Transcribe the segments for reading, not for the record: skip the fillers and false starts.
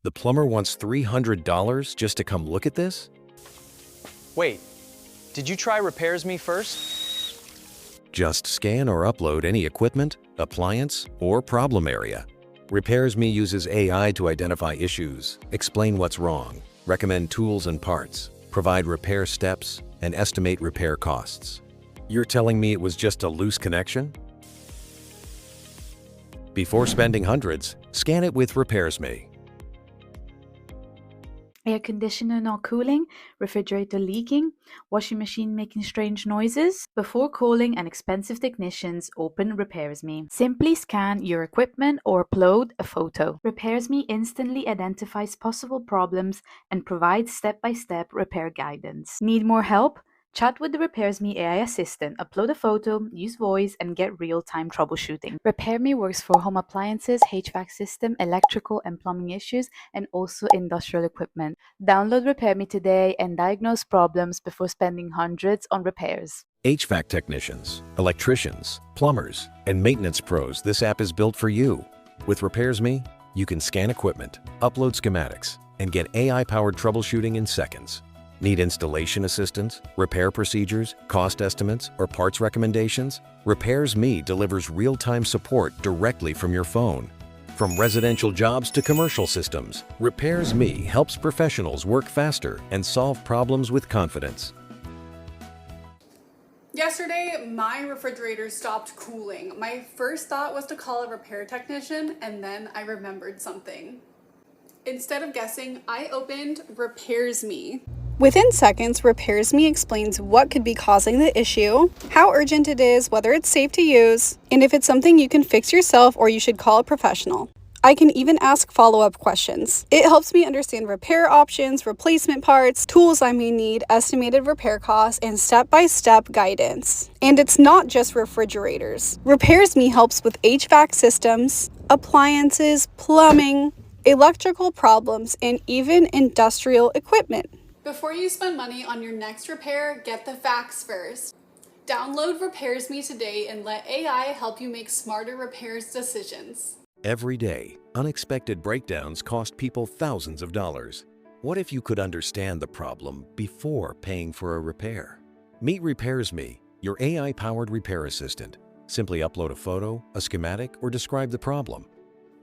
The plumber wants $300 just to come look at this? Wait, did you try RepairsMe first? Just scan or upload any equipment, appliance, or problem area. RepairsMe uses AI to identify issues, explain what's wrong, recommend tools and parts, provide repair steps, and estimate repair costs. You're telling me it was just a loose connection? Before spending hundreds, scan it with RepairsMe. Air conditioner not cooling, refrigerator leaking, washing machine making strange noises? Before calling an expensive technicians, open RepairsMe. Simply scan your equipment or upload a photo. RepairsMe instantly identifies possible problems and provides step-by-step repair guidance. Need more help? Chat with the RepairsMe AI assistant, upload a photo, use voice, and get real-time troubleshooting. RepairsMe works for home appliances, HVAC system, electrical and plumbing issues, and also industrial equipment. Download RepairsMe today and diagnose problems before spending hundreds on repairs. HVAC technicians, electricians, plumbers, and maintenance pros, this app is built for you. With RepairsMe, you can scan equipment, upload schematics, and get AI-powered troubleshooting in seconds. Need installation assistance, repair procedures, cost estimates, or parts recommendations? RepairsMe delivers real-time support directly from your phone. From residential jobs to commercial systems, RepairsMe helps professionals work faster and solve problems with confidence. Yesterday, my refrigerator stopped cooling. My first thought was to call a repair technician, and then I remembered something. Instead of guessing, I opened RepairsMe. Within seconds, RepairsMe explains what could be causing the issue, how urgent it is, whether it's safe to use, and if it's something you can fix yourself or you should call a professional. I can even ask follow-up questions. It helps me understand repair options, replacement parts, tools I may need, estimated repair costs, and step-by-step guidance. And it's not just refrigerators. RepairsMe helps with HVAC systems, appliances, plumbing, electrical problems, and even industrial equipment. Before you spend money on your next repair, get the facts first. Download RepairsMe today and let AI help you make smarter repairs decisions. Every day, unexpected breakdowns cost people thousands of dollars. What if you could understand the problem before paying for a repair? Meet RepairsMe, your AI-powered repair assistant. Simply upload a photo, a schematic, or describe the problem.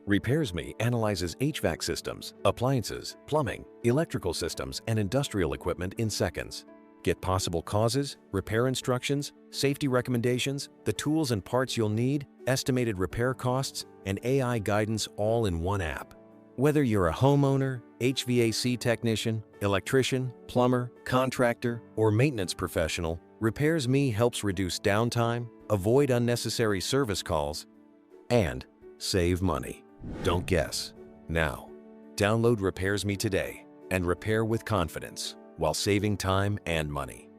RepairsMe analyzes HVAC systems, appliances, plumbing, electrical systems, and industrial equipment in seconds. Get possible causes, repair instructions, safety recommendations, the tools and parts you'll need, estimated repair costs, and AI guidance all in one app. Whether you're a homeowner, HVAC technician, electrician, plumber, contractor, or maintenance professional, RepairsMe helps reduce downtime, avoid unnecessary service calls, and save money. Don't guess. Now, download RepairsMe today and repair with confidence while saving time and money.